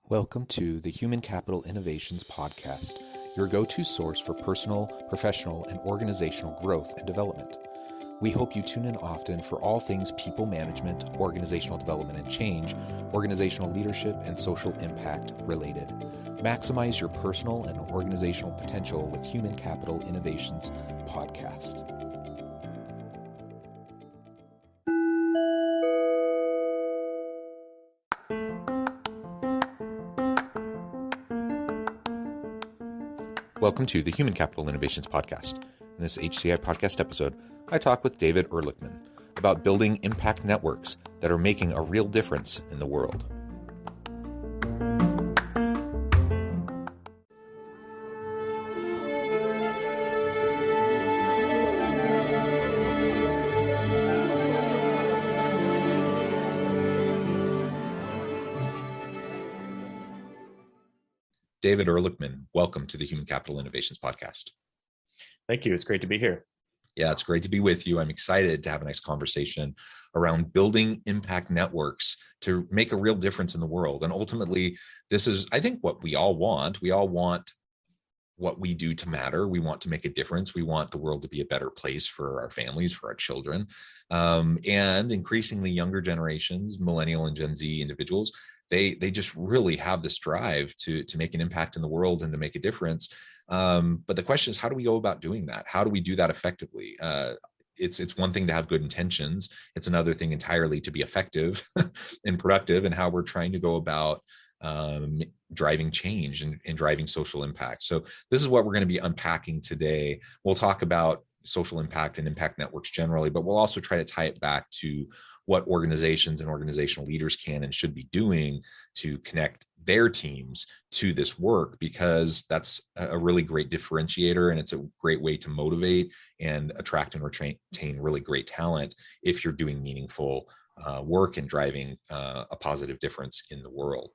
Welcome to the Human Capital Innovations Podcast, your go-to source for personal, professional, and organizational growth and development. We hope you tune in often for all things people management, organizational development and change, organizational leadership, and social impact related. Maximize your personal and organizational potential with Human Capital Innovations Podcast. Welcome to the Human Capital Innovations Podcast. In this HCI podcast episode, I talk with David Ehrlichman about building impact networks that are making a real difference in the world. David Ehrlichman, welcome to the Human Capital Innovations Podcast. Thank you. It's great to be here. Yeah, it's great to be with you. I'm excited to have a nice conversation around building impact networks to make a real difference in the world. And ultimately, this is, I think, what we all want. We all want what we do to matter. We want to make a difference. We want the world to be a better place for our families, for our children. And increasingly younger generations, millennial and Gen Z individuals, they just really have this drive to make an impact in the world and to make a difference. But the question is, how do we go about doing that? How do we do that effectively? It's one thing to have good intentions. It's another thing entirely to be effective and productive, and how we're trying to go about driving change and driving social impact. So this is what we're going to be unpacking today. We'll talk about social impact and impact networks generally, but we'll also try to tie it back to what organizations and organizational leaders can and should be doing to connect their teams to this work, because that's a really great differentiator, and it's a great way to motivate and attract and retain really great talent if you're doing meaningful work and driving a positive difference in the world.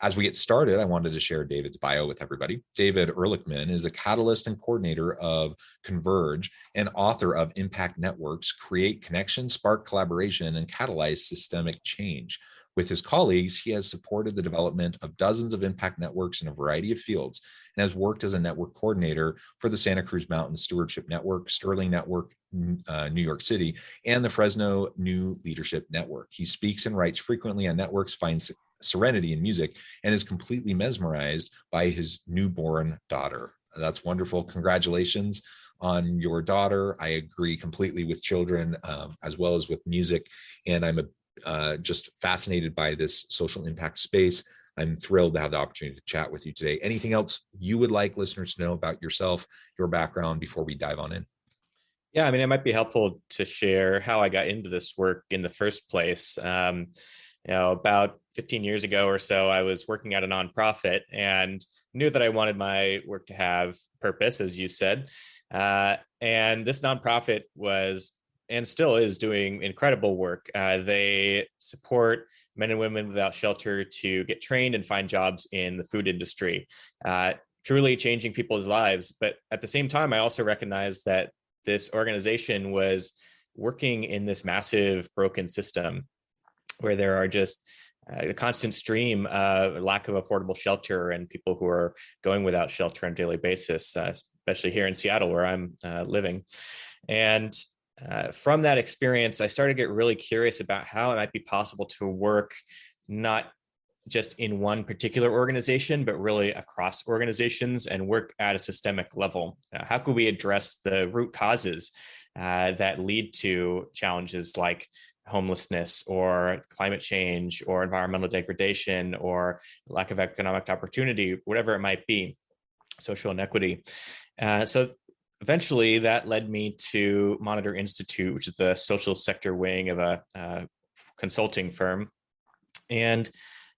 As we get started, I wanted to share David's bio with everybody. David Ehrlichman is a catalyst and coordinator of Converge and author of Impact Networks: Create Connection, Spark Collaboration, and Catalyze Systemic Change. With his colleagues, he has supported the development of dozens of impact networks in a variety of fields and has worked as a network coordinator for the Santa Cruz Mountain Stewardship Network, Sterling Network, New York City, and the Fresno New Leadership Network. He speaks and writes frequently on networks, finds serenity in music, and is completely mesmerized by his newborn daughter. That's wonderful. Congratulations on your daughter. I agree completely with children as well as with music, and I'm just fascinated by this social impact space. I'm thrilled to have the opportunity to chat with you today. Anything else you would like listeners to know about yourself, your background, before we dive on in? Yeah, I mean, it might be helpful to share how I got into this work in the first place. About 15 years ago or so, I was working at a nonprofit and knew that I wanted my work to have purpose, as you said. And this nonprofit was and still is doing incredible work. They support men and women without shelter to get trained and find jobs in the food industry, truly changing people's lives. But at the same time, I also recognized that this organization was working in this massive broken system where there are just a constant stream of lack of affordable shelter and people who are going without shelter on a daily basis, especially here in Seattle, where I'm living. And from that experience, I started to get really curious about how it might be possible to work not just in one particular organization, but really across organizations and work at a systemic level. How could we address the root causes that lead to challenges like homelessness or climate change or environmental degradation or lack of economic opportunity, whatever it might be, social inequity. So eventually that led me to Monitor Institute, which is the social sector wing of a consulting firm. And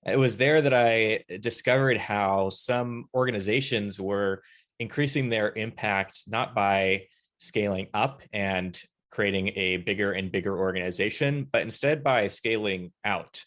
it was there that I discovered how some organizations were increasing their impact, not by scaling up and creating a bigger and bigger organization, but instead by scaling out.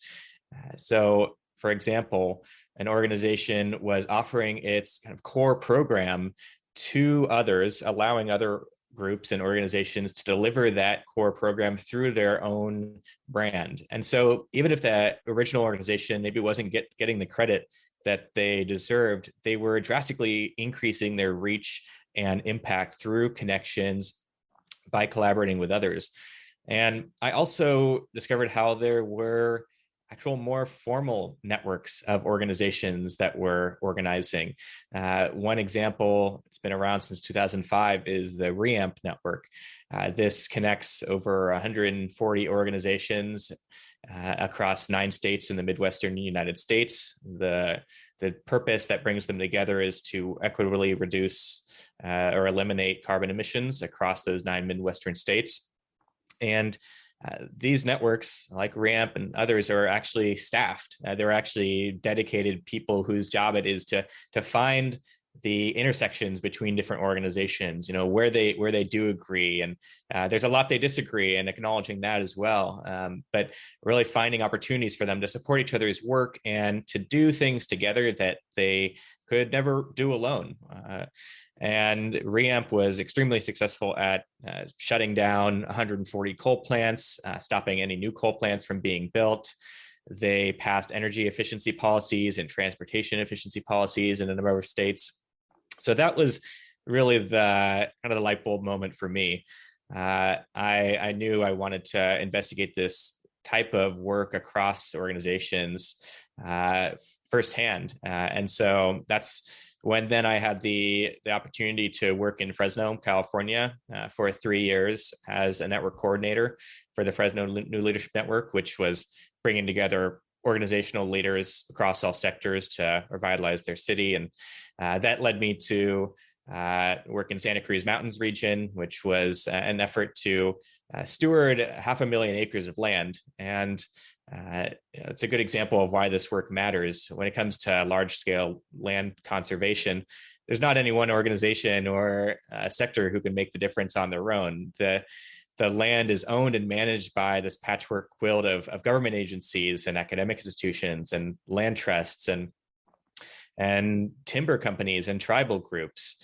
So, for example, an organization was offering its kind of core program to others, allowing other groups and organizations to deliver that core program through their own brand. And so even if that original organization maybe wasn't getting the credit that they deserved, they were drastically increasing their reach and impact through connections by collaborating with others. And I also discovered how there were actual more formal networks of organizations that were organizing. One example, it's been around since 2005, is the REAMP network. This connects over 140 organizations across 9 states in the Midwestern United States. The purpose that brings them together is to equitably reduce or eliminate carbon emissions across those 9 Midwestern states. And these networks, like RAMP and others, are actually staffed. They're actually dedicated people whose job it is to find the intersections between different organizations, where they do agree, and there's a lot they disagree, and acknowledging that as well. But really finding opportunities for them to support each other's work and to do things together that they could never do alone. And REAMP was extremely successful at shutting down 140 coal plants, stopping any new coal plants from being built. They passed energy efficiency policies and transportation efficiency policies in a number of states. So that was really the kind of the light bulb moment for me. I knew I wanted to investigate this type of work across organizations firsthand. And so that's when then I had the opportunity to work in Fresno, California for 3 years as a network coordinator for the Fresno New Leadership Network, which was bringing together organizational leaders across all sectors to revitalize their city. And that led me to work in Santa Cruz Mountains region, which was an effort to steward 500,000 acres of land. And it's a good example of why this work matters. When it comes to large scale land conservation, there's not any one organization or sector who can make the difference on their own. The land is owned and managed by this patchwork quilt of government agencies and academic institutions and land trusts and timber companies and tribal groups.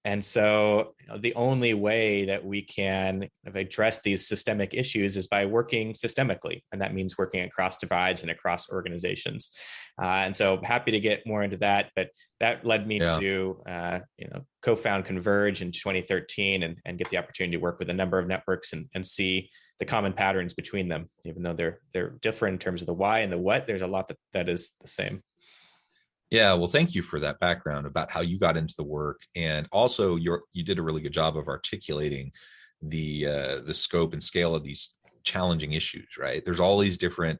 And so the only way that we can address these systemic issues is by working systemically. And that means working across divides and across organizations. And so happy to get more into that, but that led me to, co-found Converge in 2013 and get the opportunity to work with a number of networks and see the common patterns between them. Even though they're different in terms of the why and the what, there's a lot that is the same. Yeah, well, thank you for that background about how you got into the work, and also you did a really good job of articulating the scope and scale of these challenging issues. Right, there's all these different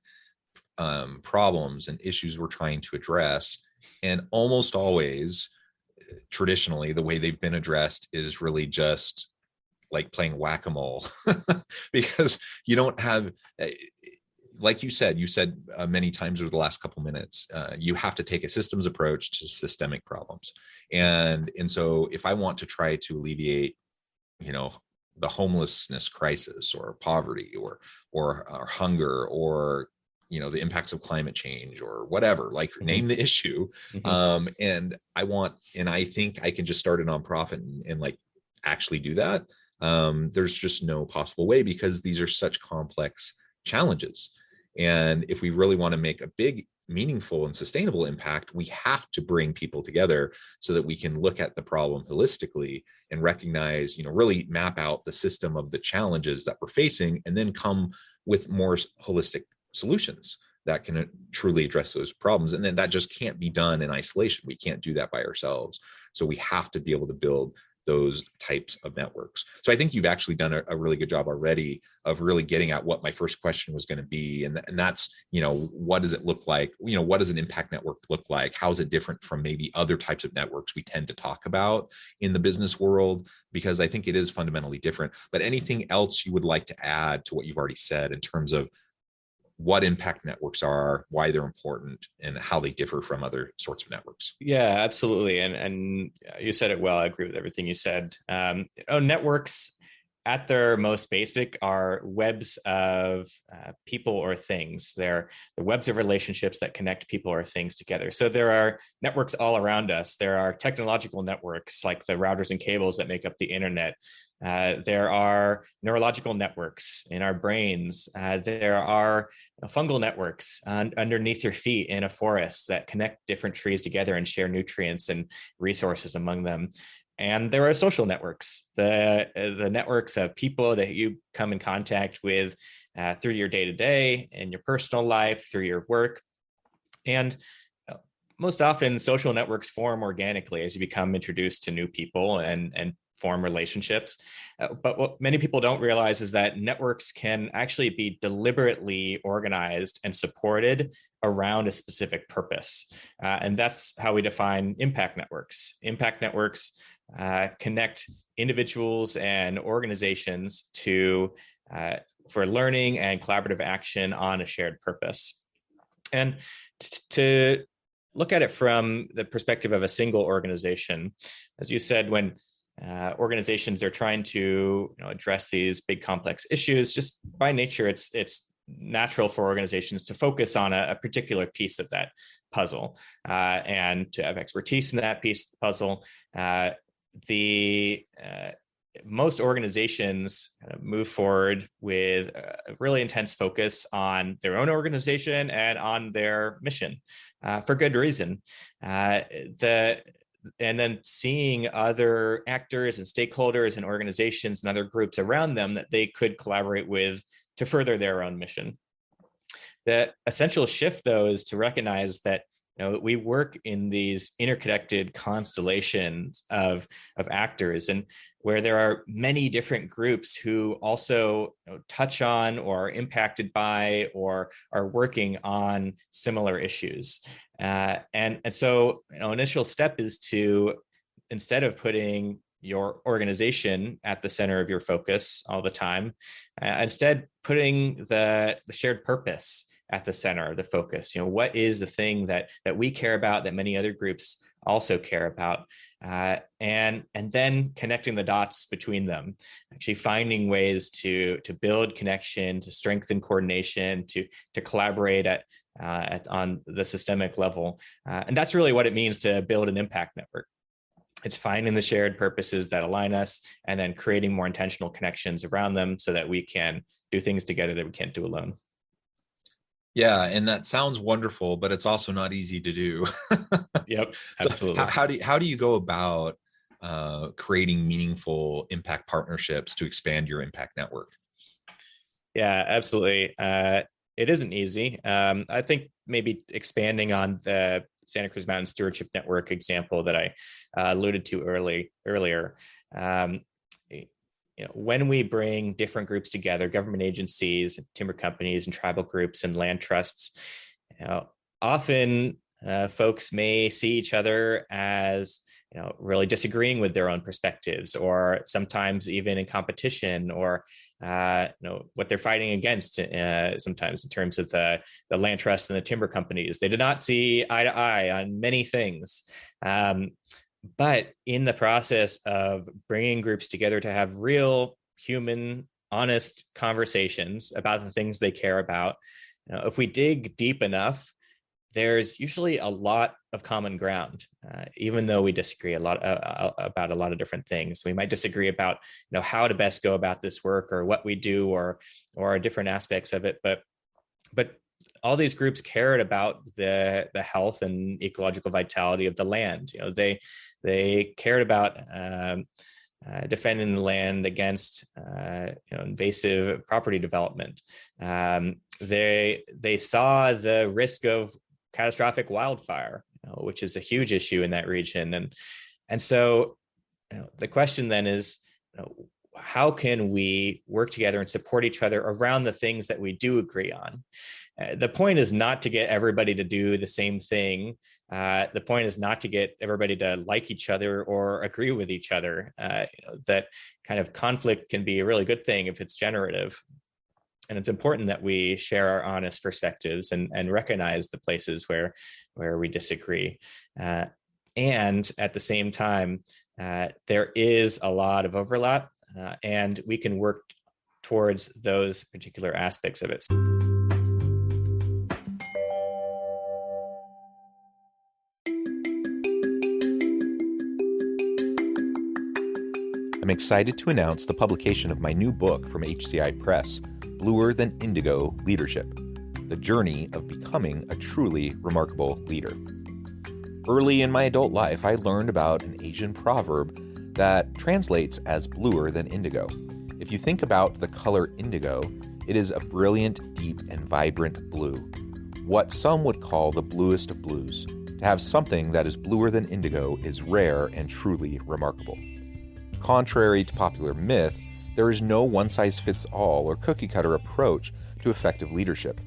problems and issues we're trying to address, and almost always, traditionally, the way they've been addressed is really just like playing whack-a-mole, because you don't have. Like you said many times over the last couple minutes, you have to take a systems approach to systemic problems. And so if I want to try to alleviate, the homelessness crisis or poverty or hunger or, the impacts of climate change or whatever, like name the issue. And I think I can just start a nonprofit and like actually do that. There's just no possible way, because these are such complex challenges. And if we really want to make a big, meaningful, and sustainable impact, we have to bring people together so that we can look at the problem holistically and recognize, really map out the system of the challenges that we're facing, and then come with more holistic solutions that can truly address those problems. And then that just can't be done in isolation. We can't do that by ourselves. So we have to be able to build those types of networks. So I think you've actually done a really good job already of really getting at what my first question was going to be. And that's, what does it look like? What does an impact network look like? How is it different from maybe other types of networks we tend to talk about in the business world? Because I think it is fundamentally different. But anything else you would like to add to what you've already said in terms of what impact networks are, why they're important, and how they differ from other sorts of networks? Yeah, absolutely. And you said it well. I agree with everything you said. Networks at their most basic, are webs of people or things. They're the webs of relationships that connect people or things together. So there are networks all around us. There are technological networks like the routers and cables that make up the internet. There are neurological networks in our brains. There are fungal networks underneath your feet in a forest that connect different trees together and share nutrients and resources among them. And there are social networks, the networks of people that you come in contact with through your day-to-day and your personal life, through your work. And most often, social networks form organically as you become introduced to new people and form relationships. But what many people don't realize is that networks can actually be deliberately organized and supported around a specific purpose. And that's how we define impact networks. Impact networks connect individuals and organizations to for learning and collaborative action on a shared purpose. And to look at it from the perspective of a single organization, as you said, when organizations are trying to address these big complex issues, just by nature, it's natural for organizations to focus on a particular piece of that puzzle and to have expertise in that piece of the puzzle. Most organizations move forward with a really intense focus on their own organization and on their mission for good reason. And then seeing other actors and stakeholders and organizations and other groups around them that they could collaborate with to further their own mission. The essential shift, though, is to recognize that we work in these interconnected constellations of actors, and where there are many different groups who also touch on or are impacted by or are working on similar issues. And so, initial step is to, instead of putting your organization at the center of your focus all the time, instead putting the shared purpose at the center of the focus. What is the thing that we care about that many other groups also care about, and then connecting the dots between them, actually finding ways to build connection, to strengthen coordination, to collaborate on the systemic level, and that's really what it means to build an impact network. It's finding the shared purposes that align us and then creating more intentional connections around them so that we can do things together that we can't do alone. Yeah, and that sounds wonderful, but it's also not easy to do. Yep, absolutely. So how do you go about creating meaningful impact partnerships to expand your impact network? Yeah, absolutely. It isn't easy. I think maybe expanding on the Santa Cruz Mountain Stewardship Network example that I alluded to earlier. When we bring different groups together, government agencies, timber companies, and tribal groups and land trusts, often folks may see each other as really disagreeing with their own perspectives, or sometimes even in competition, or what they're fighting against. Sometimes in terms of the land trusts and the timber companies, they do not see eye to eye on many things. But in the process of bringing groups together to have real, human, honest conversations about the things they care about, if we dig deep enough, there's usually a lot of common ground, even though we disagree a lot about a lot of different things. We might disagree about how to best go about this work, or what we do, or different aspects of it. But all these groups cared about the health and ecological vitality of the land. They cared about defending the land against invasive property development. They saw the risk of catastrophic wildfire, which is a huge issue in that region. And so the question then is, how can we work together and support each other around the things that we do agree on? The point is not to get everybody to do the same thing. The point is not to get everybody to like each other or agree with each other. That kind of conflict can be a really good thing if it's generative. And it's important that we share our honest perspectives and recognize the places where we disagree. And at the same time, there is a lot of overlap. and we can work towards those particular aspects of it. I'm excited to announce the publication of my new book from HCI Press, Bluer Than Indigo Leadership: The Journey of Becoming a Truly Remarkable Leader. Early in my adult life, I learned about an Asian proverb that translates as bluer than indigo. If you think about the color indigo, it is a brilliant, deep, and vibrant blue, what some would call the bluest of blues. To have something that is bluer than indigo is rare and truly remarkable. Contrary to popular myth, there is no one-size-fits-all or cookie-cutter approach to effective leadership.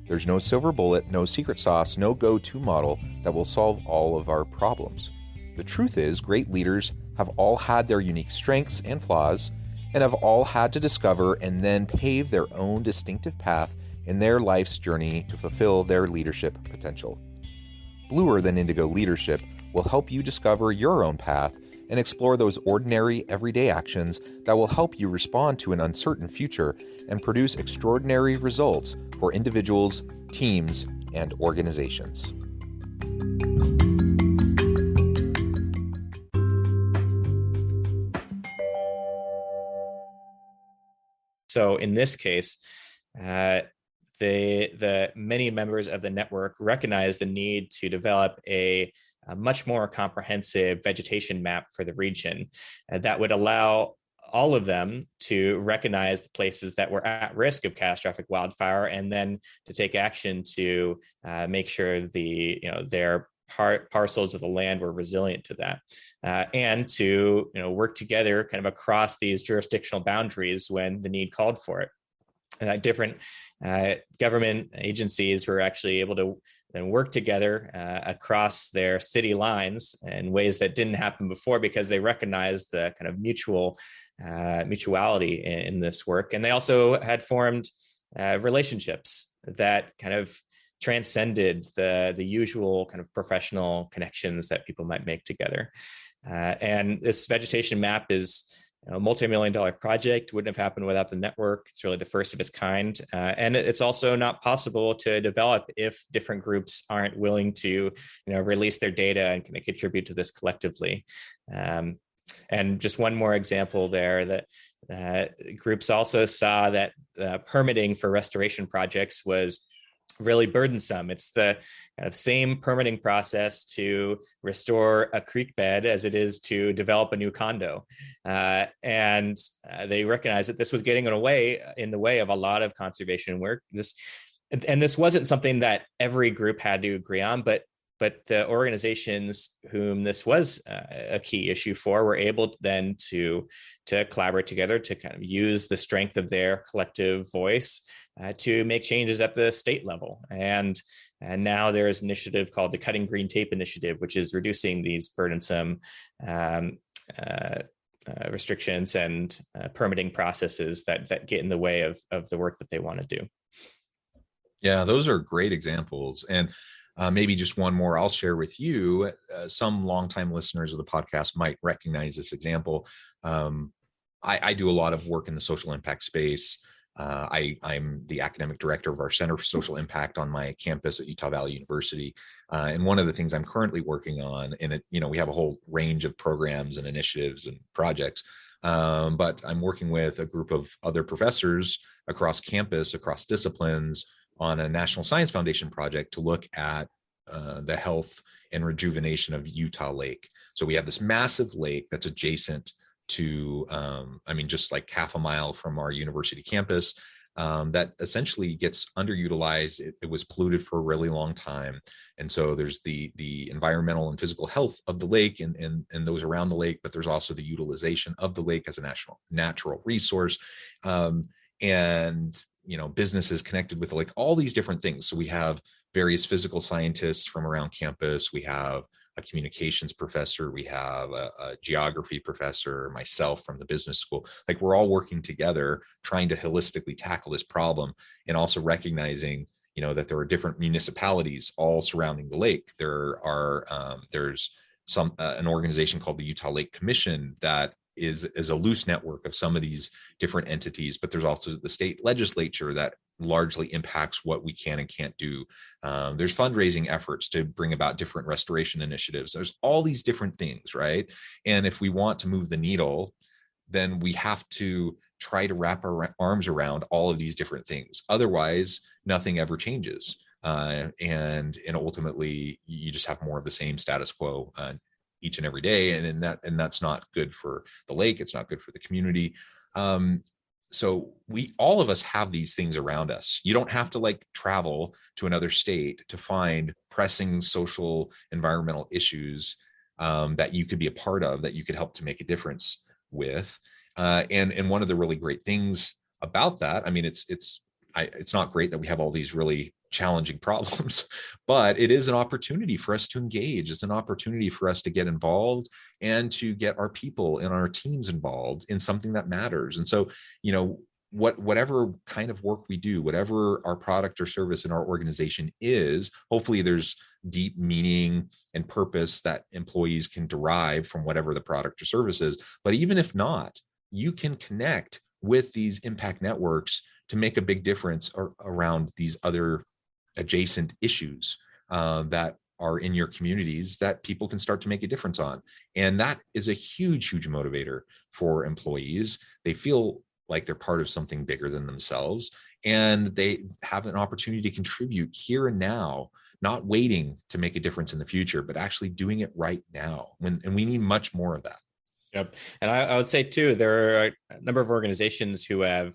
There's no silver bullet, no secret sauce, no go-to model that will solve all of our problems. The truth is, great leaders have all had their unique strengths and flaws, and have all had to discover and then pave their own distinctive path in their life's journey to fulfill their leadership potential. Bluer Than Indigo Leadership will help you discover your own path and explore those ordinary, everyday actions that will help you respond to an uncertain future and produce extraordinary results for individuals, teams, and organizations. So in this case, the many members of the network recognize the need to develop a much more comprehensive vegetation map for the region that would allow all of them to recognize the places that were at risk of catastrophic wildfire, and then to take action to make sure their parcels of the land were resilient to that, and to work together kind of across these jurisdictional boundaries when the need called for it. Different government agencies were actually able to then work together across their city lines in ways that didn't happen before, because they recognized the kind of mutuality in this work. And they also had formed relationships that kind of transcended the usual kind of professional connections that people might make together. And this vegetation map is a multi-million-dollar project, wouldn't have happened without the network. It's really the first of its kind. And it's also not possible to develop if different groups aren't willing to release their data and kind of contribute to this collectively. And just one more example there, that groups also saw that permitting for restoration projects was really burdensome. It's the kind of same permitting process to restore a creek bed as it is to develop a new condo. And they recognized that this was getting in the way of a lot of conservation work. This wasn't something that every group had to agree on, but the organizations whom this was a key issue for were able then to collaborate together to kind of use the strength of their collective voice to make changes at the state level. And now there is an initiative called the Cutting Green Tape Initiative, which is reducing these burdensome restrictions and permitting processes that get in the way of the work that they want to do. Yeah, those are great examples. And maybe just one more I'll share with you. Some longtime listeners of the podcast might recognize this example. I do a lot of work in the social impact space. I'm the academic director of our Center for Social Impact on my campus at Utah Valley University. And one of the things I'm currently working on, and we have a whole range of programs and initiatives and projects, but I'm working with a group of other professors across campus, across disciplines, on a National Science Foundation project to look at the health and rejuvenation of Utah Lake. So we have this massive lake that's adjacent to, just like half a mile from our university campus, that essentially gets underutilized. It was polluted for a really long time. And so there's the environmental and physical health of the lake and those around the lake, but there's also the utilization of the lake as a natural resource. And businesses connected with like all these different things. So we have various physical scientists from around campus. We have a communications professor. We have a geography professor, myself from the business school. Like we're all working together, trying to holistically tackle this problem, and also recognizing, that there are different municipalities all surrounding the lake. There's an organization called the Utah Lake Commission that is a loose network of some of these different entities, but there's also the state legislature that largely impacts what we can and can't do. There's fundraising efforts to bring about different restoration initiatives. There's all these different things, right? And if we want to move the needle, then we have to try to wrap our arms around all of these different things. Otherwise, nothing ever changes. And ultimately, you just have more of the same status quo each and every day, and that's not good for the lake. It's not good for the community. So all of us have these things around us. You don't have to like travel to another state to find pressing social environmental issues that you could be a part of, that you could help to make a difference with. And one of the really great things about that, I mean, it's not great that we have all these really challenging problems, but it is an opportunity for us to engage. It's an opportunity for us to get involved and to get our people and our teams involved in something that matters. And so, whatever kind of work we do, whatever our product or service in our organization is, hopefully there's deep meaning and purpose that employees can derive from whatever the product or service is. But even if not, you can connect with these impact networks to make a big difference around these other adjacent issues that are in your communities that people can start to make a difference on. And that is a huge, huge motivator for employees. They feel like they're part of something bigger than themselves, and they have an opportunity to contribute here and now, not waiting to make a difference in the future, but actually doing it right now. And we need much more of that. Yep. And I would say too, there are a number of organizations who have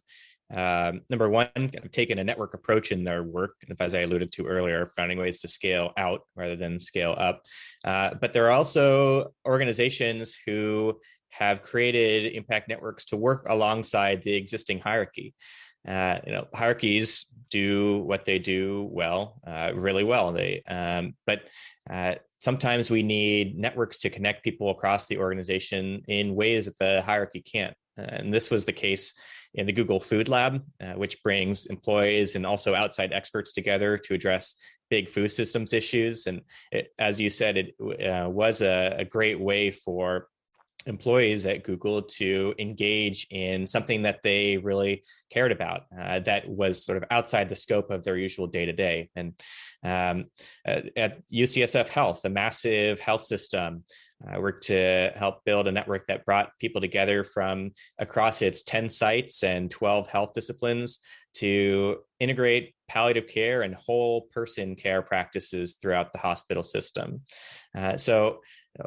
number one, kind of taken a network approach in their work, and as I alluded to earlier, finding ways to scale out rather than scale up. But there are also organizations who have created impact networks to work alongside the existing hierarchy. Hierarchies do what they do well, really well. But sometimes we need networks to connect people across the organization in ways that the hierarchy can't. And this was the case in the Google Food Lab, which brings employees and also outside experts together to address big food systems issues. And as you said, it was a great way for employees at Google to engage in something that they really cared about, that was sort of outside the scope of their usual day-to-day. And at UCSF Health, a massive health system, worked to help build a network that brought people together from across its 10 sites and 12 health disciplines to integrate palliative care and whole person care practices throughout the hospital system. So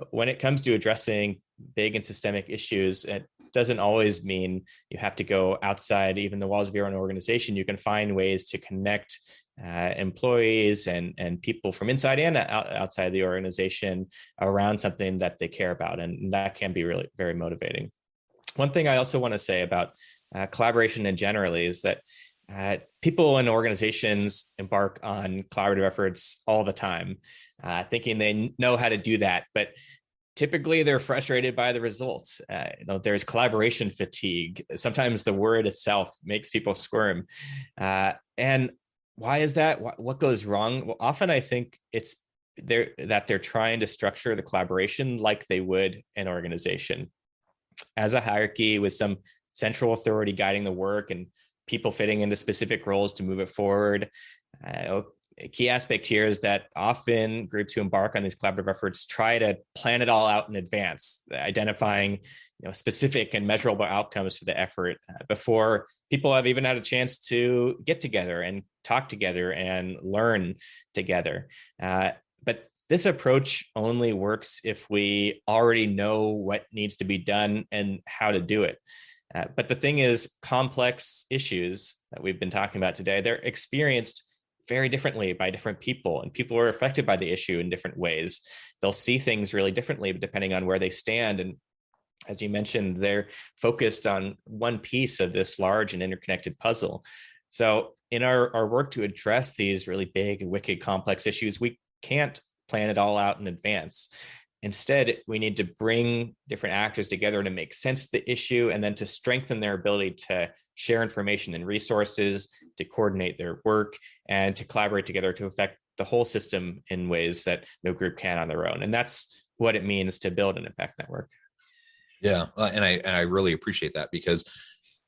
when it comes to addressing big and systemic issues, it doesn't always mean you have to go outside even the walls of your own organization. You can find ways to connect employees and people from inside and outside the organization around something that they care about. And that can be really very motivating. One thing I also want to say about collaboration in generally is that people and organizations embark on collaborative efforts all the time, thinking they know how to do that, but typically they're frustrated by the results. There's collaboration fatigue. Sometimes the word itself makes people squirm. And why is that? What goes wrong? Well, often I think it's that they're trying to structure the collaboration like they would an organization as a hierarchy with some central authority guiding the work and people fitting into specific roles to move it forward. A key aspect here is that often groups who embark on these collaborative efforts try to plan it all out in advance, identifying specific and measurable outcomes for the effort before people have even had a chance to get together and talk together and learn together. But this approach only works if we already know what needs to be done and how to do it. But the thing is, complex issues that we've been talking about today, they're experienced very differently by different people, and people are affected by the issue in different ways. They'll see things really differently depending on where they stand. And as you mentioned, they're focused on one piece of this large and interconnected puzzle. So in our work to address these really big and wicked complex issues, we can't plan it all out in advance. Instead, we need to bring different actors together to make sense of the issue and then to strengthen their ability to share information and resources, to coordinate their work, and to collaborate together to affect the whole system in ways that no group can on their own. And that's what it means to build an impact network. Yeah, and I really appreciate that, because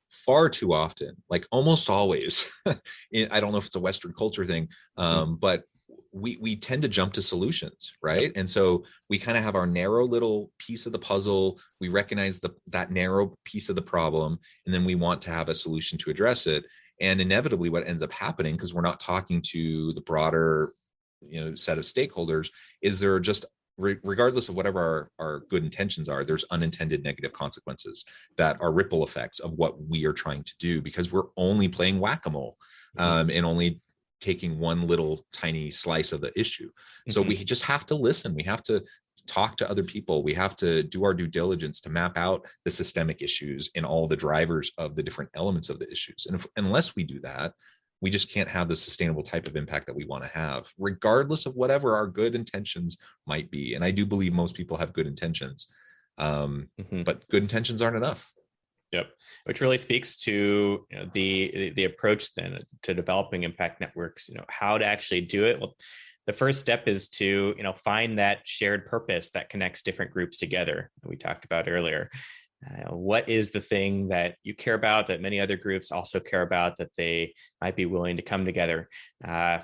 far too often, like almost always, I don't know if it's a Western culture thing, but we tend to jump to solutions, right? Yep. And so we kind of have our narrow little piece of the puzzle. We recognize that narrow piece of the problem, and then we want to have a solution to address it. And inevitably, what ends up happening, because we're not talking to the broader, set of stakeholders, is there just regardless of whatever our good intentions are, there's unintended negative consequences that are ripple effects of what we are trying to do, because we're only playing whack-a-mole, and only taking one little tiny slice of the issue. So we just have to listen. We have to talk to other people. We have to do our due diligence to map out the systemic issues and all the drivers of the different elements of the issues. And unless we do that, we just can't have the sustainable type of impact that we want to have, regardless of whatever our good intentions might be. And I do believe most people have good intentions, but good intentions aren't enough. Yep, which really speaks to the approach then to developing impact networks. How to actually do it. Well, the first step is to find that shared purpose that connects different groups together that we talked about earlier. What is the thing that you care about that many other groups also care about, that they might be willing to come together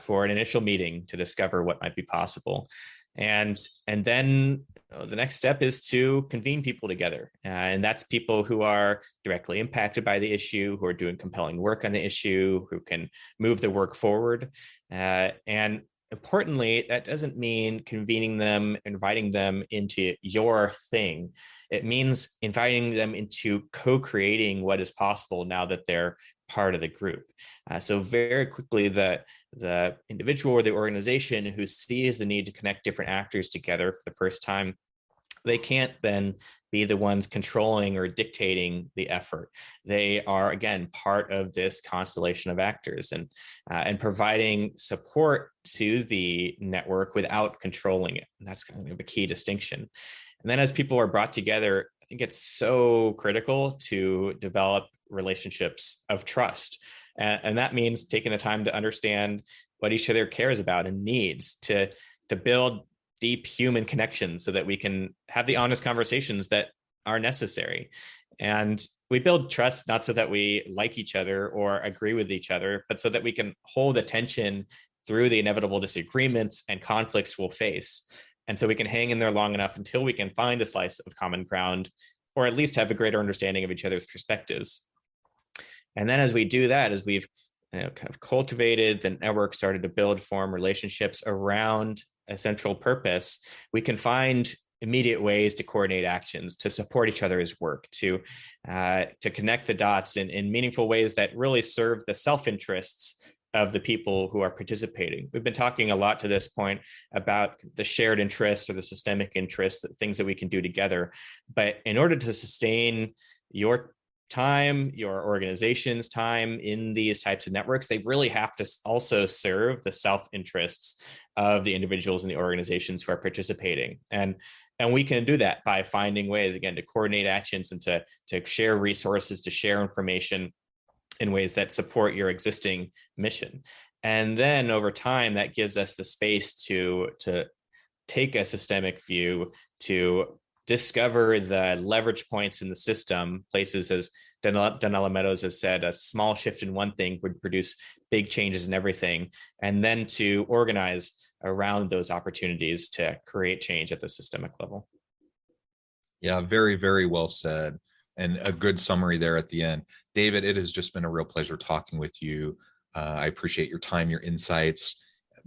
for an initial meeting to discover what might be possible? And then the next step is to convene people together. And that's people who are directly impacted by the issue, who are doing compelling work on the issue, who can move the work forward. And importantly, that doesn't mean convening them, inviting them into your thing. It means inviting them into co-creating what is possible now that they're part of the group. So very quickly, the individual or the organization who sees the need to connect different actors together for the first time, they can't then be the ones controlling or dictating the effort. They are, again, part of this constellation of actors and providing support to the network without controlling it. And that's kind of a key distinction. And then as people are brought together, I think it's so critical to develop relationships of trust. And that means taking the time to understand what each other cares about and needs, to build deep human connections so that we can have the honest conversations that are necessary. And we build trust not so that we like each other or agree with each other, but so that we can hold attention through the inevitable disagreements and conflicts we'll face. And so we can hang in there long enough until we can find a slice of common ground, or at least have a greater understanding of each other's perspectives. And then as we do that, as we've kind of cultivated the network, started to form relationships around a central purpose, we can find immediate ways to coordinate actions, to support each other's work, to connect the dots in meaningful ways that really serve the self-interests of the people who are participating. We've been talking a lot to this point about the shared interests or the systemic interests, the things that we can do together. But in order to sustain your time, your organization's time in these types of networks, they really have to also serve the self-interests of the individuals and the organizations who are participating. And we can do that by finding ways, again, to coordinate actions and to share resources, to share information in ways that support your existing mission. And then over time, that gives us the space to take a systemic view, to discover the leverage points in the system, places, as Donella Meadows has said, a small shift in one thing would produce big changes in everything, and then to organize around those opportunities to create change at the systemic level. Yeah, very, very well said. And a good summary there at the end. David, it has just been a real pleasure talking with you. I appreciate your time, your insights.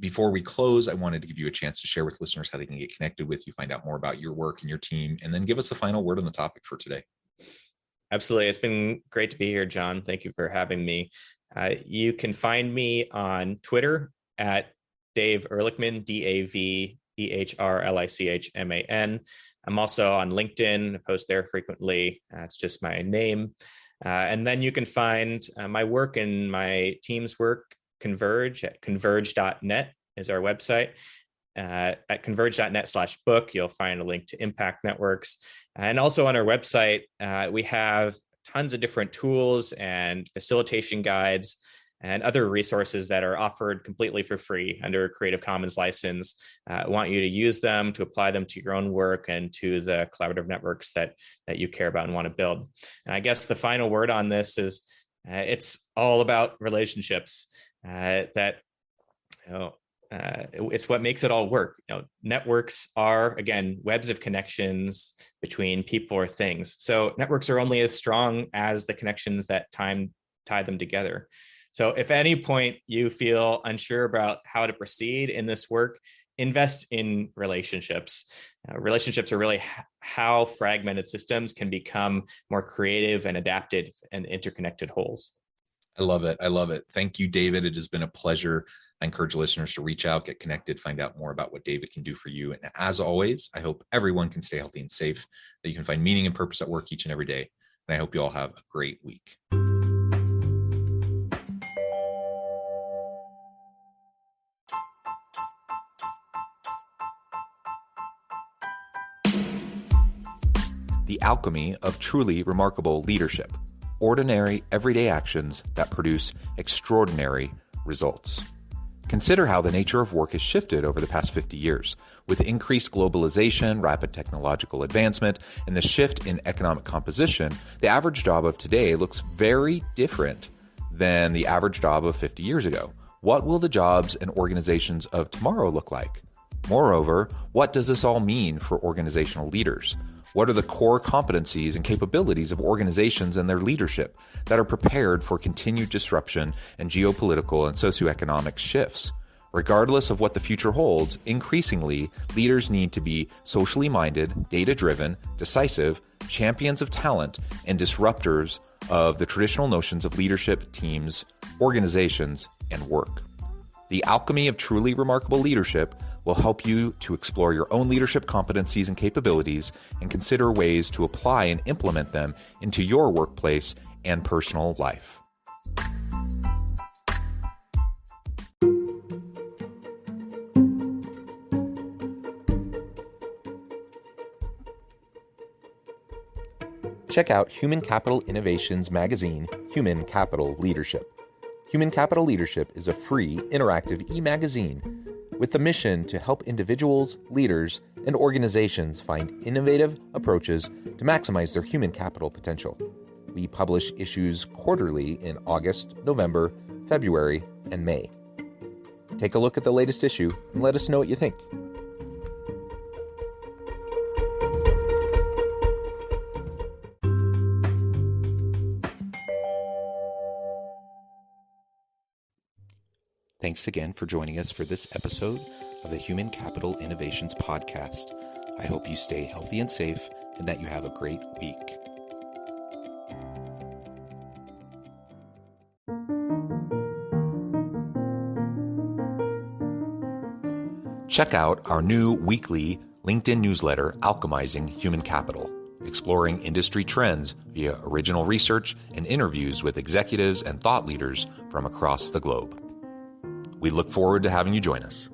Before we close, I wanted to give you a chance to share with listeners how they can get connected with you, find out more about your work and your team, and then give us the final word on the topic for today. Absolutely. It's been great to be here, John. Thank you for having me. You can find me on Twitter at Dave Ehrlichman, DaveEhrlichman. I'm also on LinkedIn. I post there frequently. It's just my name. And then you can find my work and my team's work, Converge, at converge.net is our website. At converge.net/book, you'll find a link to Impact Networks. And also on our website, we have tons of different tools and facilitation guides and other resources that are offered completely for free under a Creative Commons license. I want you to use them, to apply them to your own work and to the collaborative networks that you care about and want to build. And I guess the final word on this is it's all about relationships. It's what makes it all work. Networks are, again, webs of connections between people or things. So networks are only as strong as the connections that tie them together. So if at any point you feel unsure about how to proceed in this work, invest in relationships. Relationships are really how fragmented systems can become more creative and adapted and interconnected wholes. I love it. I love it. Thank you, David. It has been a pleasure. I encourage listeners to reach out, get connected, find out more about what David can do for you. And as always, I hope everyone can stay healthy and safe, that you can find meaning and purpose at work each and every day. And I hope you all have a great week. The alchemy of truly remarkable leadership. Ordinary, everyday actions that produce extraordinary results. Consider how the nature of work has shifted over the past 50 years. With increased globalization, rapid technological advancement, and the shift in economic composition, the average job of today looks very different than the average job of 50 years ago. What will the jobs and organizations of tomorrow look like? Moreover, what does this all mean for organizational leaders? What are the core competencies and capabilities of organizations and their leadership that are prepared for continued disruption and geopolitical and socioeconomic shifts? Regardless of what the future holds, increasingly, leaders need to be socially minded, data-driven, decisive, champions of talent, and disruptors of the traditional notions of leadership, teams, organizations, and work. The alchemy of truly remarkable leadership will help you to explore your own leadership competencies and capabilities and consider ways to apply and implement them into your workplace and personal life. Check out Human Capital Innovations magazine, Human Capital Leadership. Human Capital Leadership is a free, interactive e-magazine with the mission to help individuals, leaders, and organizations find innovative approaches to maximize their human capital potential. We publish issues quarterly in August, November, February, and May. Take a look at the latest issue and let us know what you think. Thanks again for joining us for this episode of the Human Capital Innovations Podcast. I hope you stay healthy and safe and that you have a great week. Check out our new weekly LinkedIn newsletter, Alchemizing Human Capital, exploring industry trends via original research and interviews with executives and thought leaders from across the globe. We look forward to having you join us.